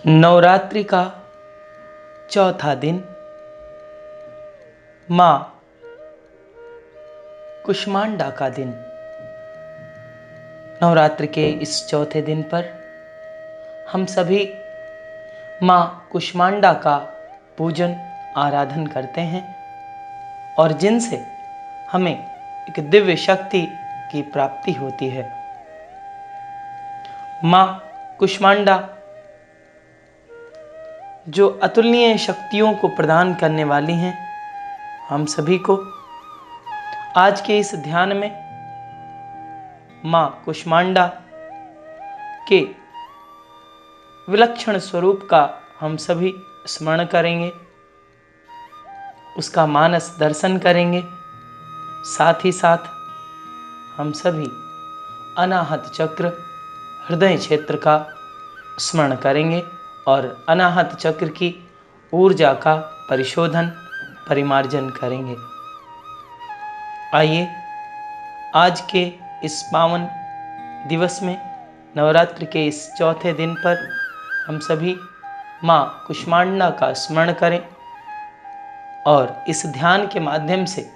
नवरात्रि का चौथा दिन माँ कुष्मांडा का दिन। नवरात्रि के इस चौथे दिन पर हम सभी माँ कुष्मांडा का पूजन आराधन करते हैं और जिनसे हमें एक दिव्य शक्ति की प्राप्ति होती है। माँ कुष्मांडा जो अतुलनीय शक्तियों को प्रदान करने वाली हैं, हम सभी को आज के इस ध्यान में माँ कुष्मांडा के विलक्षण स्वरूप का हम सभी स्मरण करेंगे, उसका मानस दर्शन करेंगे। साथ ही साथ हम सभी अनाहत चक्र हृदय क्षेत्र का स्मरण करेंगे और अनाहत चक्र की ऊर्जा का परिशोधन परिमार्जन करेंगे। आइए आज के इस पावन दिवस में, नवरात्रि के इस चौथे दिन पर हम सभी माँ कुष्मांडा का स्मरण करें और इस ध्यान के माध्यम से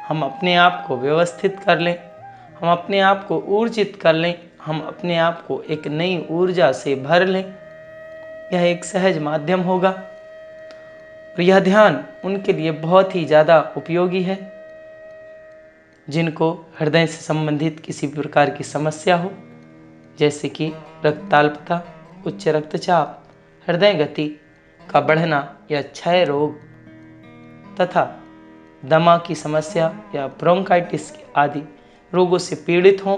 हम अपने आप को व्यवस्थित कर लें, हम अपने आप को ऊर्जित कर लें, हम अपने आप को एक नई ऊर्जा से भर लें। यह एक सहज माध्यम होगा और यह ध्यान उनके लिए बहुत ही ज़्यादा उपयोगी है जिनको हृदय से संबंधित किसी भी प्रकार की समस्या हो, जैसे कि रक्ताल्पता, उच्च रक्तचाप, हृदय गति का बढ़ना या क्षय रोग तथा दमा की समस्या या ब्रोंकाइटिस आदि रोगों से पीड़ित हों,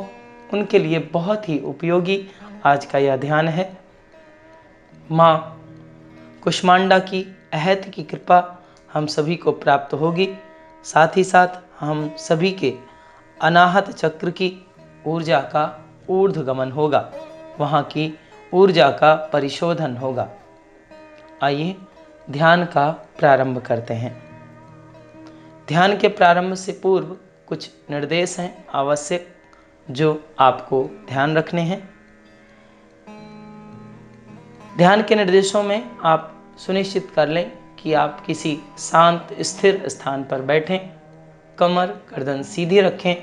उनके लिए बहुत ही उपयोगी आज का यह ध्यान है। माँ कुष्मांडा की अहत की कृपा हम सभी को प्राप्त होगी। साथ ही साथ हम सभी के अनाहत चक्र की ऊर्जा का ऊर्ध्वगमन होगा, वहाँ की ऊर्जा का परिशोधन होगा। आइए ध्यान का प्रारंभ करते हैं। ध्यान के प्रारंभ से पूर्व कुछ निर्देश हैं आवश्यक जो आपको ध्यान रखने हैं। ध्यान के निर्देशों में आप सुनिश्चित कर लें कि आप किसी शांत स्थिर स्थान पर बैठें, कमर गर्दन सीधी रखें।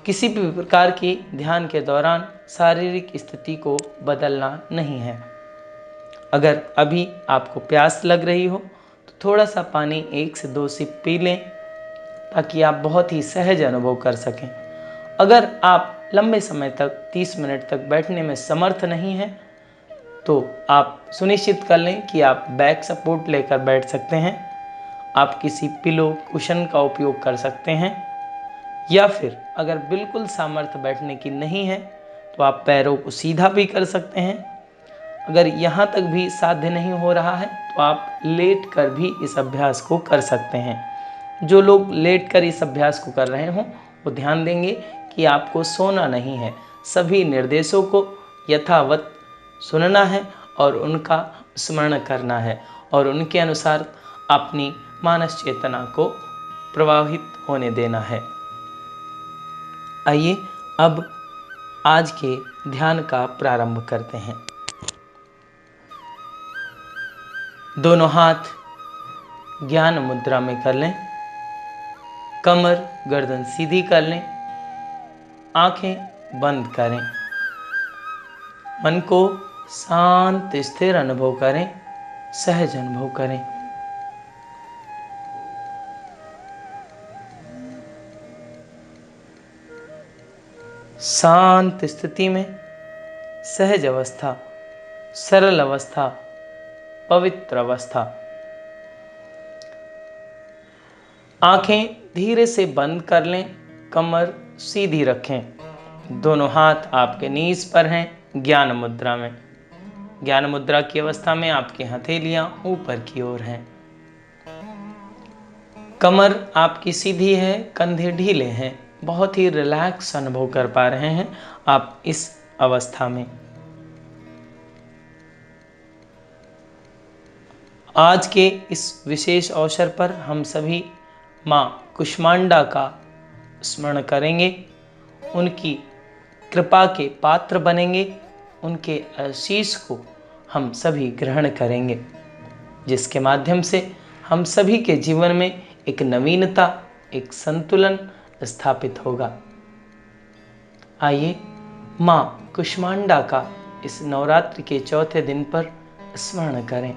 किसी भी प्रकार की ध्यान के दौरान शारीरिक स्थिति को बदलना नहीं है। अगर अभी आपको प्यास लग रही हो तो थोड़ा सा पानी 1 से 2 सिप पी लें ताकि आप बहुत ही सहज अनुभव कर सकें। अगर आप लंबे समय तक 30 मिनट तक बैठने में समर्थ नहीं हैं तो आप सुनिश्चित कर लें कि आप बैक सपोर्ट लेकर बैठ सकते हैं। आप किसी पिलो कुशन का उपयोग कर सकते हैं या फिर अगर बिल्कुल सामर्थ्य बैठने की नहीं है तो आप पैरों को सीधा भी कर सकते हैं। अगर यहाँ तक भी साध्य नहीं हो रहा है तो आप लेट कर भी इस अभ्यास को कर सकते हैं। जो लोग लेट कर इस अभ्यास को कर रहे हों वो ध्यान देंगे कि आपको सोना नहीं है, सभी निर्देशों को यथावत सुनना है और उनका स्मरण करना है और उनके अनुसार अपनी मानस चेतना को प्रवाहित होने देना है। आइए अब आज के ध्यान का प्रारंभ करते हैं। दोनों हाथ ज्ञान मुद्रा में कर लें, कमर गर्दन सीधी कर लें, आंखें बंद करें, मन को शांत स्थिर अनुभव करें, सहज अनुभव करें। शांत स्थिति में सहज अवस्था, सरल अवस्था, पवित्र अवस्था। आंखें धीरे से बंद कर लें, कमर सीधी रखें, दोनों हाथ आपके नीज पर हैं ज्ञान मुद्रा में। ज्ञान मुद्रा की अवस्था में आपकी हथेलियां ऊपर की ओर हैं, कमर आपकी सीधी है, कंधे ढीले हैं, बहुत ही रिलैक्स अनुभव कर पा रहे हैं आप इस अवस्था में। आज के इस विशेष अवसर पर हम सभी माँ कुष्मांडा का स्मरण करेंगे, उनकी कृपा के पात्र बनेंगे, उनके आशीष को हम सभी ग्रहण करेंगे, जिसके माध्यम से हम सभी के जीवन में एक नवीनता, एक संतुलन स्थापित होगा। आइए माँ कुष्मांडा का इस नवरात्रि के चौथे दिन पर स्मरण करें।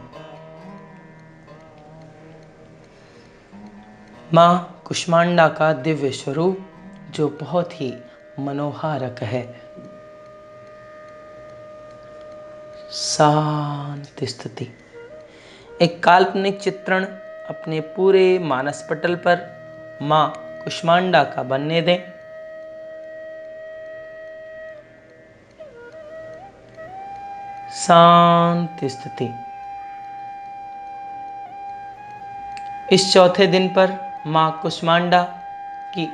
माँ कुष्मांडा का दिव्य स्वरूप जो बहुत ही मनोहारक है। शांति स्थिति। एक काल्पनिक चित्रण अपने पूरे मानस पटल पर माँ कुष्मांडा का बनने दें। शांति स्थिति। इस चौथे दिन पर माँ कुष्मांडा की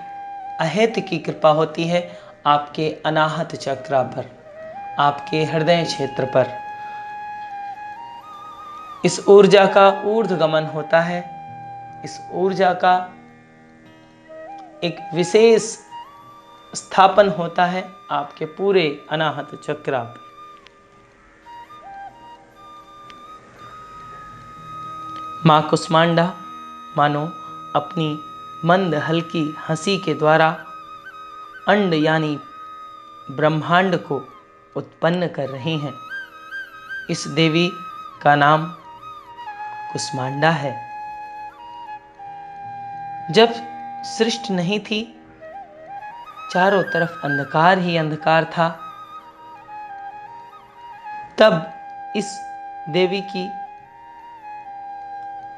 अहेतु की कृपा होती है आपके अनाहत चक्र पर, आपके हृदय क्षेत्र पर। इस ऊर्जा का ऊर्ध्वगमन होता है। इस ऊर्जा का एक विशेष स्थापन होता है आपके पूरे अनाहत चक्र पर। माँ कुष्मांडा मानो अपनी मंद हल्की हंसी के द्वारा अंड यानी ब्रह्मांड को उत्पन्न कर रही हैं। इस देवी का नाम कुष्मांडा है। जब सृष्टि नहीं थी, चारों तरफ अंधकार ही अंधकार था, तब इस देवी की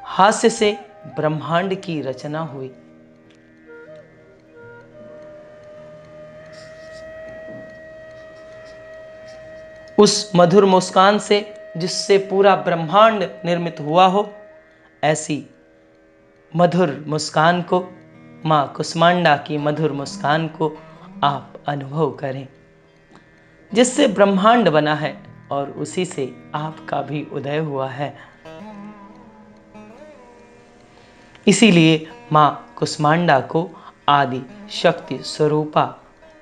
हास्य से ब्रह्मांड की रचना हुई। उस मधुर मुस्कान से जिससे पूरा ब्रह्मांड निर्मित हुआ हो, ऐसी मधुर मुस्कान को, माँ कुष्मांडा की मधुर मुस्कान को आप अनुभव करें, जिससे ब्रह्मांड बना है और उसी से आपका भी उदय हुआ है। इसीलिए माँ कुष्मांडा को आदि शक्ति स्वरूपा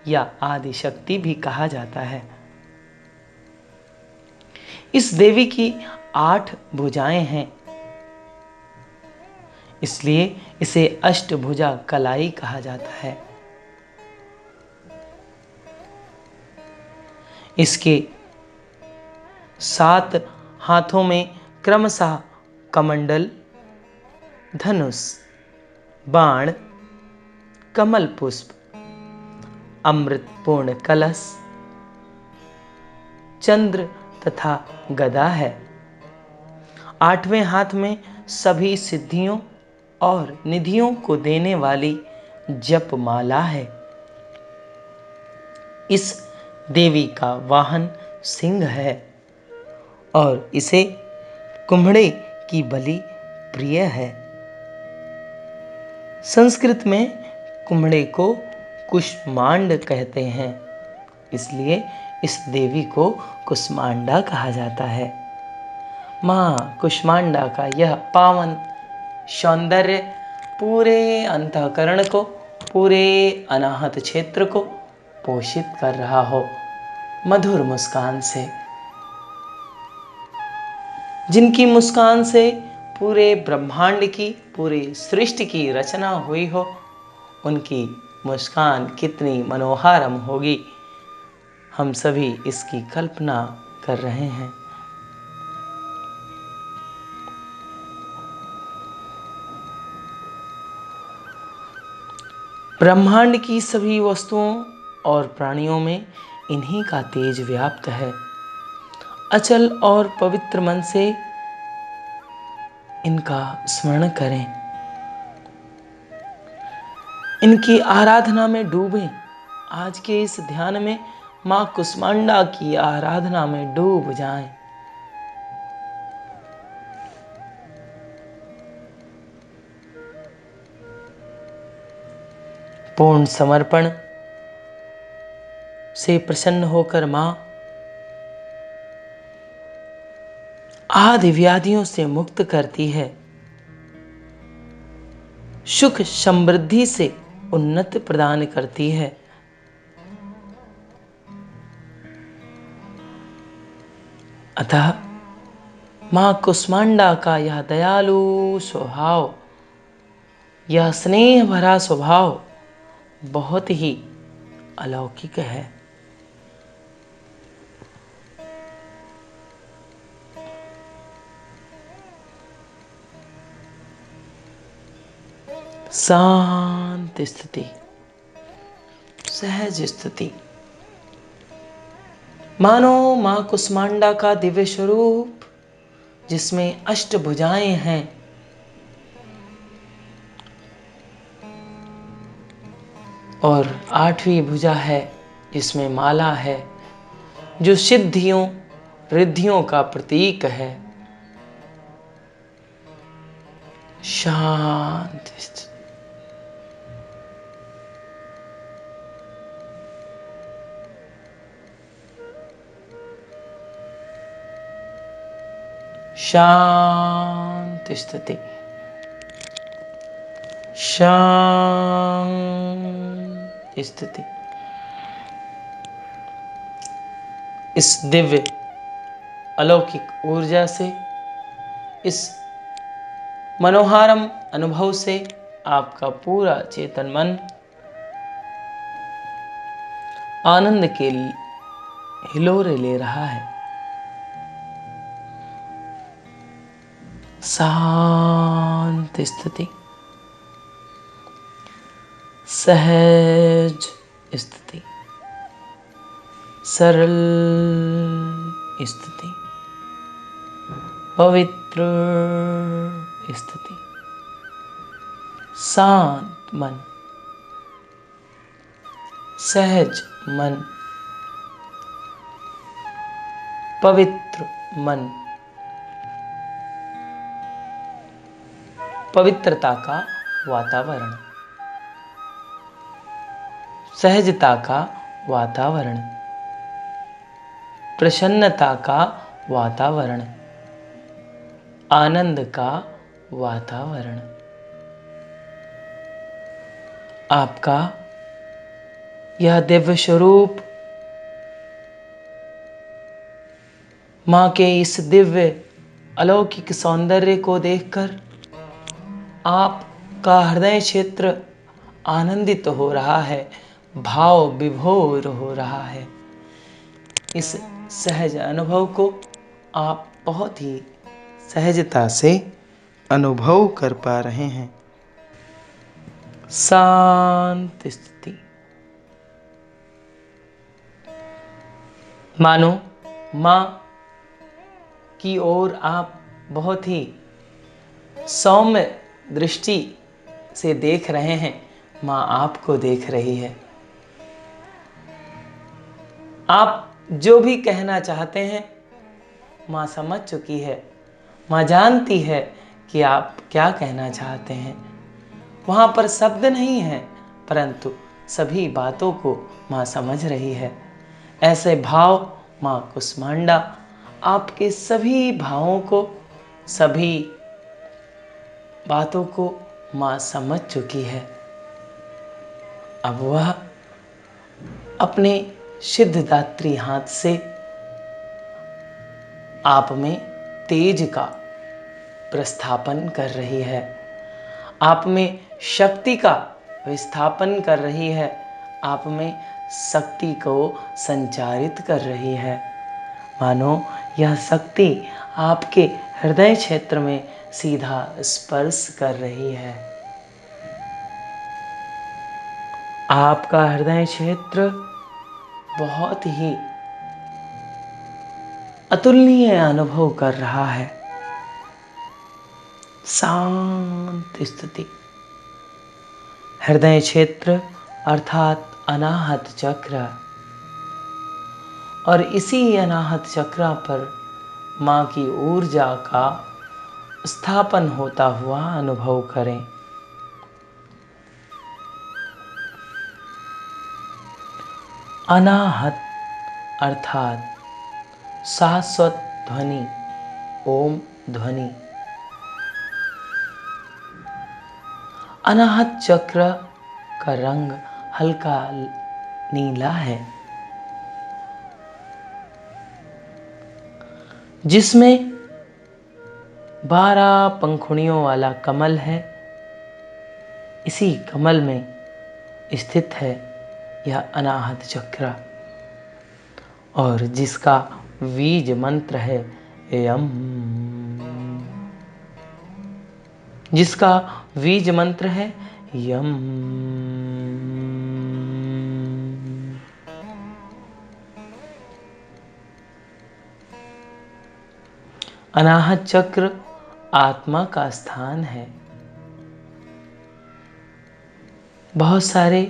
या आदि शक्ति भी कहा जाता है। इस देवी की 8 भुजाएं हैं, इसलिए इसे अष्टभुजा कलाई कहा जाता है। इसके 7 हाथों में क्रमशः कमंडल, धनुष, बाण, कमल पुष्प, अमृतपूर्ण कलश, चंद्र तथा गदा है। 8वें हाथ में सभी सिद्धियों और निधियों को देने वाली जपमाला है। इस देवी का वाहन सिंह है और इसे कुम्हड़े की बलि प्रिय है। संस्कृत में कुम्हड़े को कुष्मांड कहते हैं, इसलिए इस देवी को कुष्मांडा कहा जाता है। माँ कुष्मांडा का यह पावन सौंदर्य पूरे अंतःकरण को, पूरे अनाहत क्षेत्र को पोषित कर रहा हो मधुर मुस्कान से। जिनकी मुस्कान से पूरे ब्रह्मांड की, पूरे सृष्टि की रचना हुई हो, उनकी मुस्कान कितनी मनोहारम होगी, हम सभी इसकी कल्पना कर रहे हैं। ब्रह्मांड की सभी वस्तुओं और प्राणियों में इन्हीं का तेज व्याप्त है। अचल और पवित्र मन से इनका स्मरण करें, इनकी आराधना में डूबें। आज के इस ध्यान में माँ कुष्मांडा की आराधना में डूब जाएं। पूर्ण समर्पण से प्रसन्न होकर माँ आदि व्याधियों से मुक्त करती है, सुख समृद्धि से उन्नति प्रदान करती है। अतः माँ कुष्मांडा का यह दयालु स्वभाव, यह स्नेह भरा स्वभाव बहुत ही अलौकिक है। शांत स्थिति, सहज स्थिति, मानो मां कुष्मांडा का दिव्य स्वरूप जिसमें अष्टभुजाएं हैं, और आठवीं भुजा है जिसमें माला है, जो सिद्धियों रिद्धियों का प्रतीक है। शांत स्थिति, शांत स्थिति, शांत स्थिति। इस दिव्य अलौकिक ऊर्जा से, इस मनोहारम अनुभव से आपका पूरा चेतन मन आनंद के हिलोरे ले रहा है। शांत स्थिति, सहज स्थिति, सरल स्थिति, पवित्र स्थिति, शांत मन, सहज मन, पवित्र मन, पवित्रता का वातावरण, सहजता का वातावरण, प्रसन्नता का वातावरण, आनंद का वातावरण। आपका यह दिव्य स्वरूप मां के इस दिव्य अलौकिक सौंदर्य को देखकर आपका हृदय क्षेत्र आनंदित हो रहा है, भाव विभोर हो रहा है। इस सहज अनुभव को आप बहुत ही सहजता से अनुभव कर पा रहे हैं। शांत स्थिति, मानो मां की ओर आप बहुत ही सौम्य दृष्टि से देख रहे हैं। मां आपको देख रही है। आप जो भी कहना चाहते हैं मां समझ चुकी है। मां जानती है कि आप क्या कहना चाहते हैं। वहां पर शब्द नहीं है, परंतु सभी बातों को मां समझ रही है। ऐसे भाव मां कुष्मांडा आपके सभी भावों को, सभी बातों को मां समझ चुकी है। अब वह अपने सिद्धदात्री हाथ से आप में तेज का प्रस्थापन कर रही है, आप में शक्ति का विस्थापन कर रही है, आप में शक्ति को संचारित कर रही है। मानो यह शक्ति आपके हृदय क्षेत्र में सीधा स्पर्श कर रही है। आपका हृदय क्षेत्र बहुत ही अतुलनीय अनुभव कर रहा है। शांत स्थिति, हृदय क्षेत्र अर्थात अनाहत चक्र, और इसी अनाहत चक्र पर मां की ऊर्जा का स्थापन होता हुआ अनुभव करें। अनाहत अर्थात शाश्वत ध्वनि, ओम ध्वनि। अनाहत चक्र का रंग हल्का नीला है, जिसमें 12 पंखुड़ियों वाला कमल है। इसी कमल में स्थित है यह अनाहत चक्र, और जिसका बीज मंत्र है यम। जिसका बीज मंत्र है यम। अनाहत चक्र आत्मा का स्थान है। बहुत सारे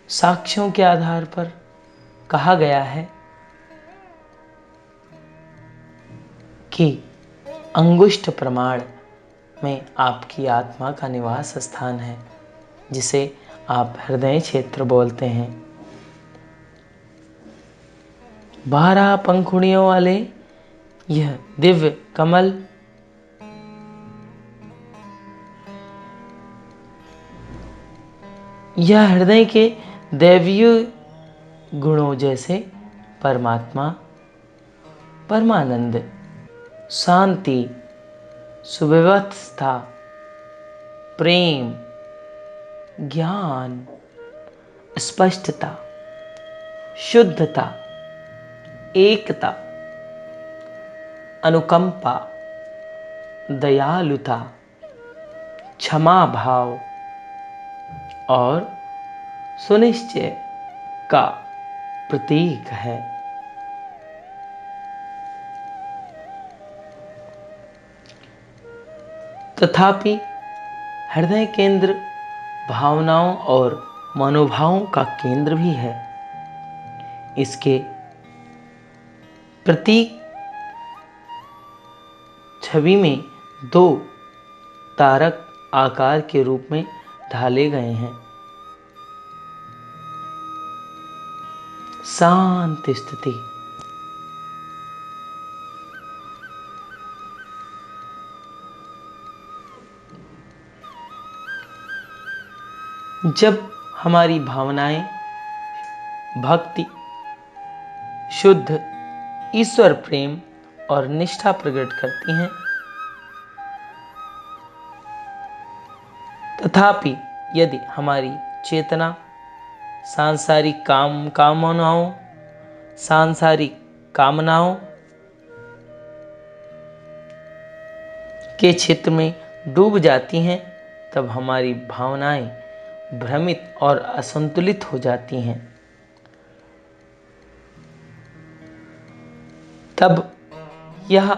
साक्ष्यों के आधार पर कहा गया है कि अंगुष्ठ प्रमाण में आपकी आत्मा का निवास स्थान है, जिसे आप हृदय क्षेत्र बोलते हैं। 12 पंखुड़ियों वाले यह दिव्य कमल यह हृदय के दैवीय गुणों जैसे परमात्मा, परमानंद, शांति, सुव्यवस्था, प्रेम, ज्ञान, स्पष्टता, शुद्धता, एकता, अनुकंपा, दयालुता, क्षमा भाव और सुनिश्चय का प्रतीक है। तथापि हृदय केंद्र भावनाओं और मनोभावों का केंद्र भी है। इसके प्रतीक छवि में 2 तारक आकार के रूप में ढाले गए हैं। शांत स्थिति, जब हमारी भावनाएं भक्ति, शुद्ध ईश्वर प्रेम और निष्ठा प्रकट करती हैं, तथापि यदि हमारी चेतना सांसारिक कामनाओं के क्षेत्र में डूब जाती हैं, तब हमारी भावनाएं भ्रमित और असंतुलित हो जाती हैं। तब यह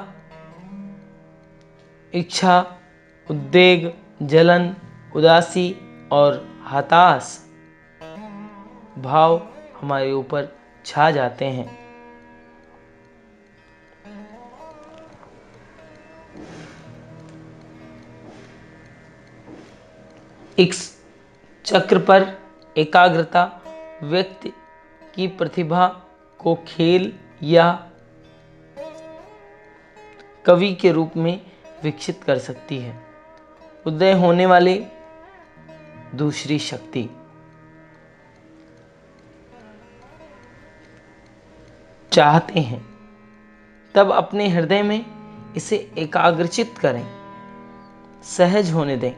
इच्छा, उद्वेग, जलन, उदासी और हताश भाव हमारे ऊपर छा जाते हैं। इस चक्र पर एकाग्रता व्यक्ति की प्रतिभा को खेल या कवि के रूप में विकसित कर सकती है। उदय होने वाले दूसरी शक्ति चाहते हैं, तब अपने हृदय में इसे एकाग्रचित करें, सहज होने दें।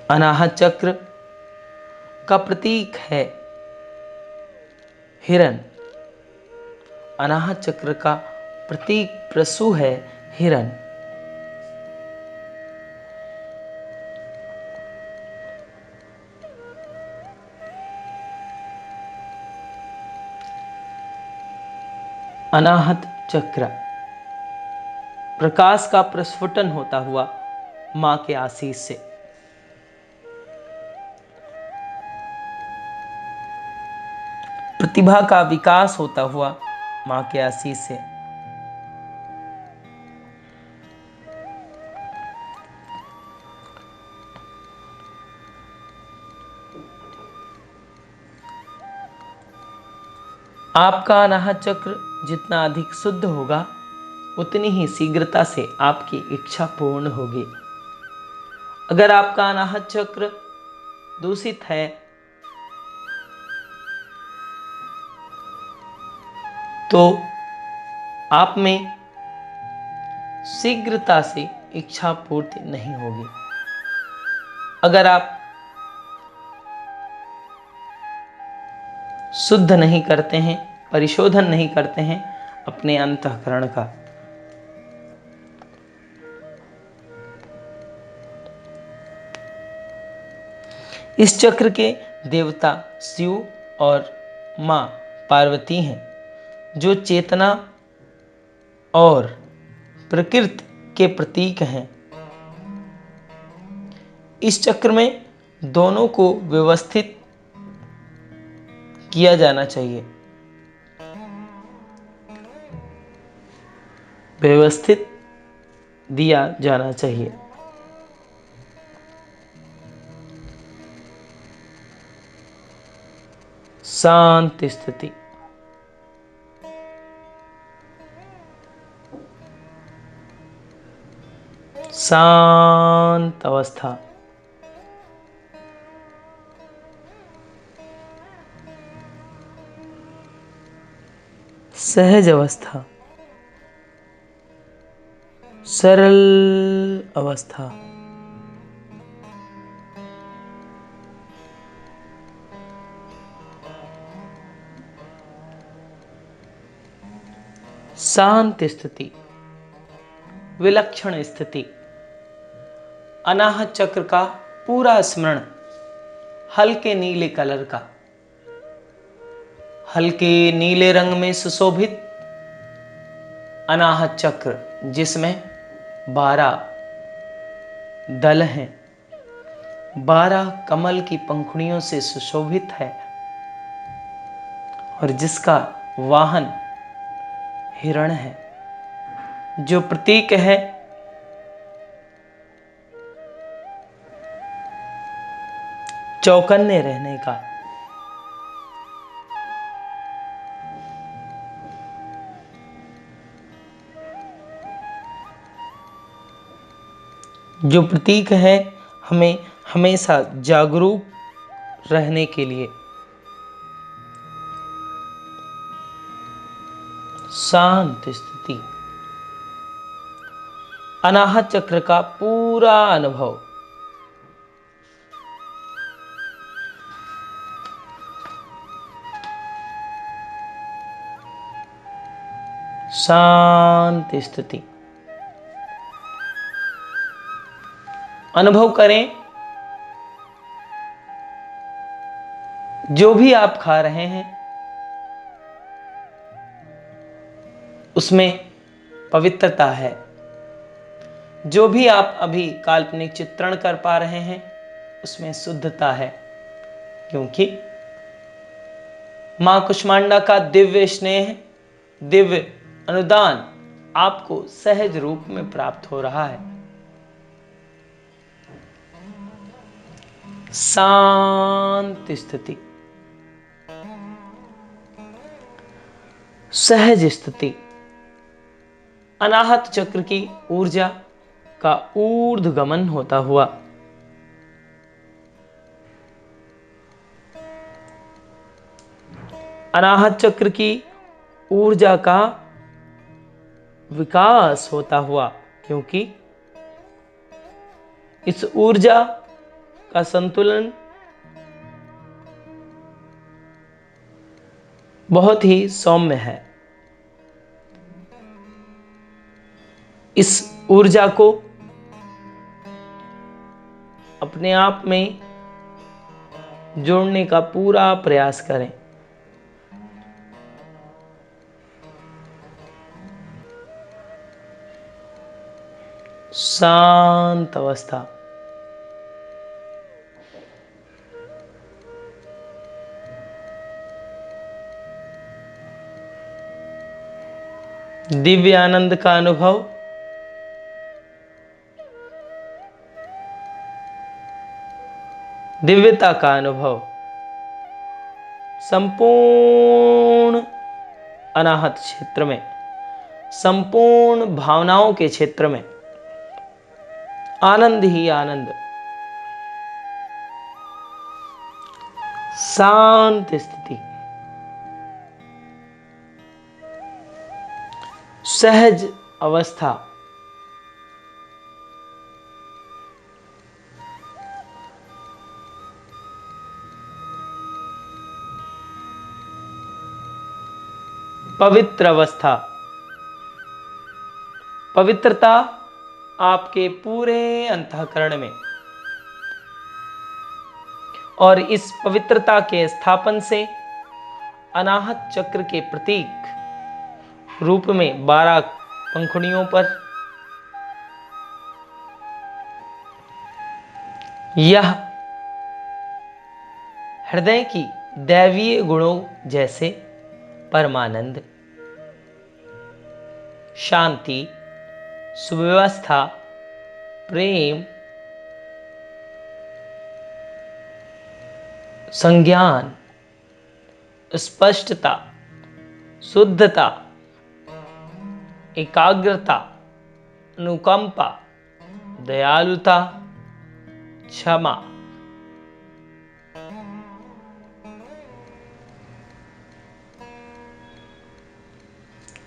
अनाहत चक्र का प्रतीक है हिरण। अनाहत चक्र का प्रतीक प्रसु है हिरण। अनाहत चक्र प्रकाश का प्रस्फुटन होता हुआ मां के आशीष से, प्रतिभा का विकास होता हुआ मां के आशीष से, आपका अनाहत चक्र जितना अधिक शुद्ध होगा, उतनी ही शीघ्रता से आपकी इच्छा पूर्ण होगी। अगर आपका अनाहत चक्र दूषित है तो आप में शीघ्रता से इच्छा पूर्ति नहीं होगी। अगर आप शुद्ध नहीं करते हैं, परिशोधन नहीं करते हैं अपने अंतःकरण का, इस चक्र के देवता शिव और मां पार्वती हैं, जो चेतना और प्रकृति के प्रतीक हैं। इस चक्र में दोनों को व्यवस्थित किया जाना चाहिए, व्यवस्थित दिया जाना चाहिए। शांति स्थिति, शांत अवस्था, सहज अवस्था, सरल अवस्था, शांत स्थिति, विलक्षण स्थिति। अनाहत चक्र का पूरा स्मरण हल्के नीले कलर का, हल्के नीले रंग में सुशोभित अनाहत चक्र, जिसमें 12 दल हैं, 12 कमल की पंखुड़ियों से सुशोभित है और जिसका वाहन हिरण है, जो प्रतीक है चौकन्ने रहने का। जो प्रतीक है हमें हमेशा जागरूक रहने के लिए। शांत स्थिति, अनाहत चक्र का पूरा अनुभव, शांत स्थिति। अनुभव करें, जो भी आप खा रहे हैं उसमें पवित्रता है। जो भी आप अभी काल्पनिक चित्रण कर पा रहे हैं उसमें शुद्धता है, क्योंकि मां कुष्मांडा का दिव्य स्नेह, दिव्य अनुदान आपको सहज रूप में प्राप्त हो रहा है। शांत स्थिति, सहज स्थिति। अनाहत चक्र की ऊर्जा का ऊर्ध्वगमन होता हुआ अनाहत चक्र की ऊर्जा का विकास होता हुआ, क्योंकि इस ऊर्जा का संतुलन बहुत ही सौम्य है। इस ऊर्जा को अपने आप में जोड़ने का पूरा प्रयास करें। शांत अवस्था, दिव्य आनंद का अनुभव, दिव्यता का अनुभव संपूर्ण अनाहत क्षेत्र में, संपूर्ण भावनाओं के क्षेत्र में आनंद ही आनंद। शांत स्थिति, सहज अवस्था, पवित्र अवस्था। पवित्रता आपके पूरे अंतःकरण में, और इस पवित्रता के स्थापन से अनाहत चक्र के प्रतीक रूप में 12 पंखुड़ियों पर यह हृदय की दैवीय गुणों जैसे परमानंद, शांति, सुव्यवस्था, प्रेम, संज्ञान, स्पष्टता, शुद्धता, एकाग्रता, अनुकंपा, दयालुता, क्षमा,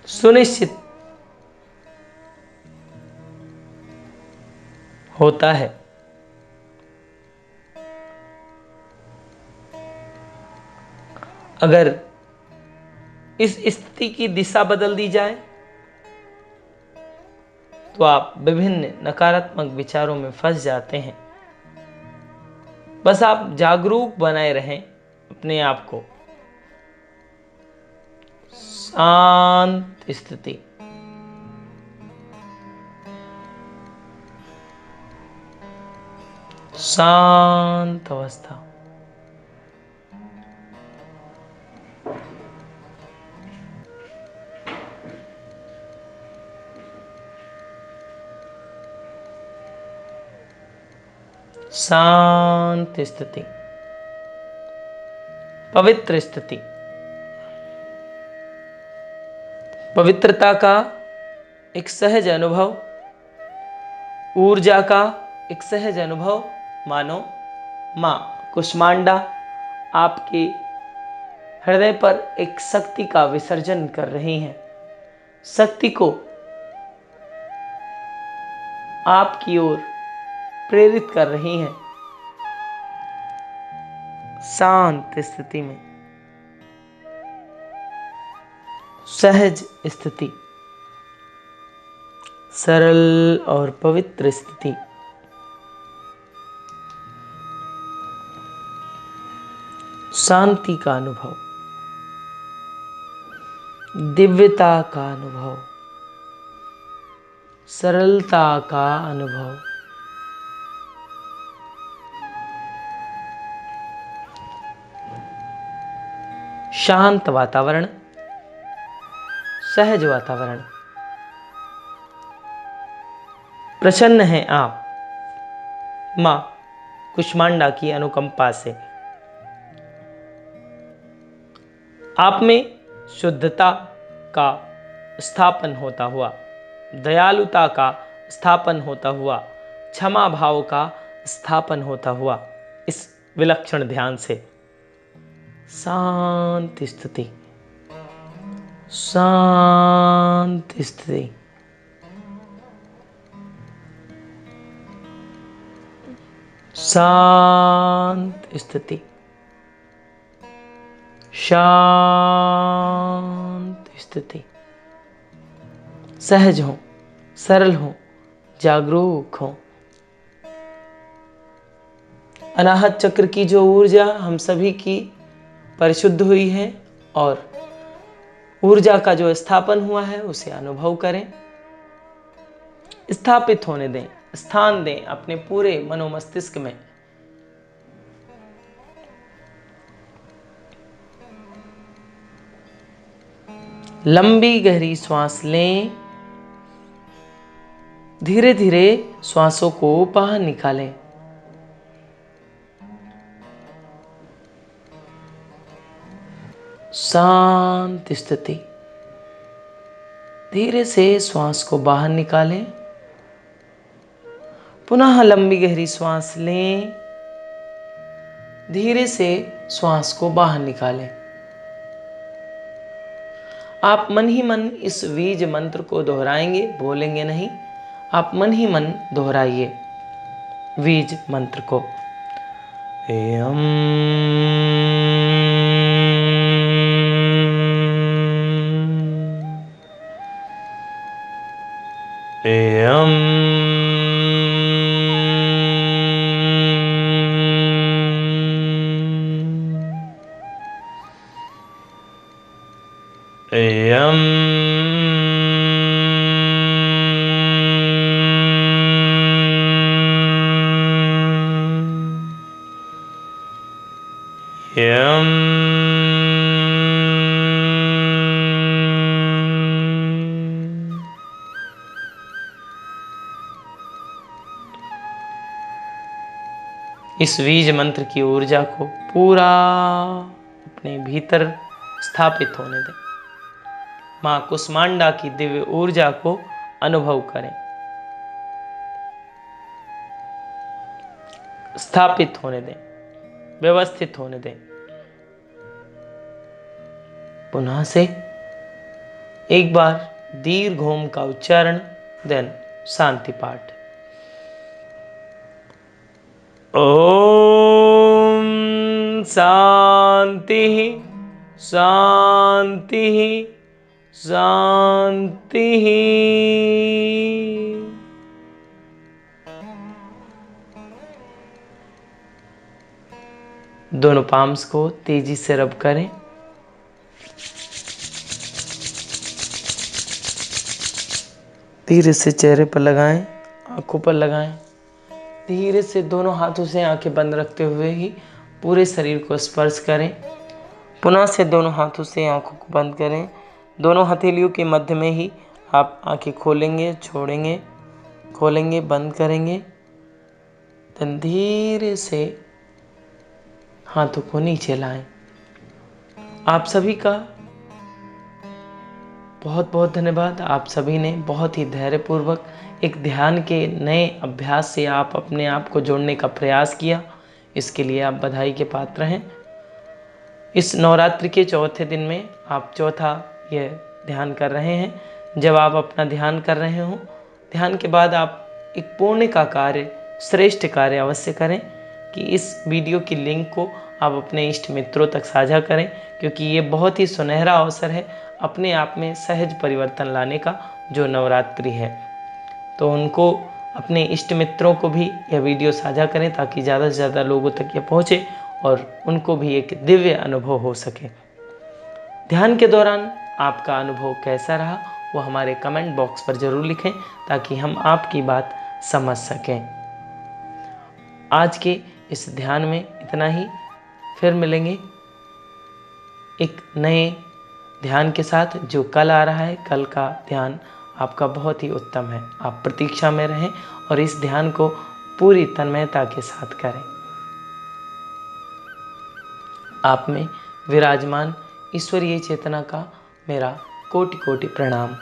सुनिश्चित होता है। अगर इस स्थिति की दिशा बदल दी जाए तो आप विभिन्न नकारात्मक विचारों में फंस जाते हैं। बस आप जागरूक बनाए रहें अपने आप को। शांत स्थिति, शांत अवस्था, शांत स्थिति, पवित्र स्थिति। पवित्रता का एक सहज अनुभव, ऊर्जा का एक सहज अनुभव, मानो मां कुष्मांडा आपके हृदय पर एक शक्ति का विसर्जन कर रही हैं। शक्ति को आपकी ओर प्रेरित कर रही हैं। शांत स्थिति में, सहज स्थिति, सरल और पवित्र स्थिति, शांति का अनुभव, दिव्यता का अनुभव, सरलता का अनुभव, शांत वातावरण, सहज वातावरण। प्रसन्न हैं आप मां कुष्मांडा की अनुकंपा से। आप में शुद्धता का स्थापन होता हुआ, दयालुता का स्थापन होता हुआ, क्षमा भाव का स्थापन होता हुआ, इस विलक्षण ध्यान से शांत स्थिति, शांत स्थिति, शांत स्थिति, शांत स्थिति। सहज हो, सरल हो, जागरूक हो। अनाहत चक्र की जो ऊर्जा हम सभी की परिशुद्ध हुई है और ऊर्जा का जो स्थापन हुआ है उसे अनुभव करें, स्थापित होने दें, स्थान दें अपने पूरे मनोमस्तिष्क में। लंबी गहरी श्वास लें, धीरे धीरे श्वासों को बाहर निकालें। शांत स्थिति, धीरे से श्वास को बाहर निकालें। पुनः लंबी गहरी श्वास लें, धीरे से श्वास को बाहर निकालें। आप मन ही मन इस बीज मंत्र को दोहराएंगे, बोलेंगे नहीं। आप मन ही मन दोहराइए बीज मंत्र को। एयम एयम एयम एयम इस बीज मंत्र की ऊर्जा को पूरा अपने भीतर स्थापित होने दें। मां कुष्मांडा की दिव्य ऊर्जा को अनुभव करें, स्थापित होने दें, व्यवस्थित होने दें। पुनः से एक बार दीर्घ ओम का उच्चारण, देन शांति पाठ। ओम शांति शांति शांति। दोनों पाम्स को तेजी से रब करें। धीरे से चेहरे पर लगाएं, आंखों पर लगाएं। धीरे से दोनों हाथों से आंखें बंद रखते हुए ही पूरे शरीर को स्पर्श करें। पुनः से दोनों हाथों से आंखों को बंद करें। दोनों हथेलियों के मध्य में ही आप आंखें खोलेंगे, छोड़ेंगे, खोलेंगे, बंद करेंगे। then धीरे से हाथों को नीचे लाएं। आप सभी का बहुत बहुत धन्यवाद। आप सभी ने बहुत ही धैर्यपूर्वक एक ध्यान के नए अभ्यास से आप अपने आप को जोड़ने का प्रयास किया। इसके लिए आप बधाई के पात्र हैं। इस नवरात्रि के चौथे दिन में आप चौथा यह ध्यान कर रहे हैं। जब आप अपना ध्यान कर रहे हो, ध्यान के बाद आप एक पुण्य का कार्य, श्रेष्ठ कार्य अवश्य करें कि इस वीडियो की लिंक को आप अपने इष्ट मित्रों तक साझा करें, क्योंकि ये बहुत ही सुनहरा अवसर है अपने आप में सहज परिवर्तन लाने का, जो नवरात्रि है। तो उनको, अपने इष्ट मित्रों को भी यह वीडियो साझा करें ताकि ज़्यादा से ज़्यादा लोगों तक ये पहुँचे और उनको भी एक दिव्य अनुभव हो सके। ध्यान के दौरान आपका अनुभव कैसा रहा वो हमारे कमेंट बॉक्स पर ज़रूर लिखें ताकि हम आपकी बात समझ सकें। आज के इस ध्यान में इतना ही। फिर मिलेंगे एक नए ध्यान के साथ जो कल आ रहा है। कल का ध्यान आपका बहुत ही उत्तम है। आप प्रतीक्षा में रहें और इस ध्यान को पूरी तन्मयता के साथ करें। आप में विराजमान ईश्वरीय चेतना का मेरा कोटि कोटि प्रणाम।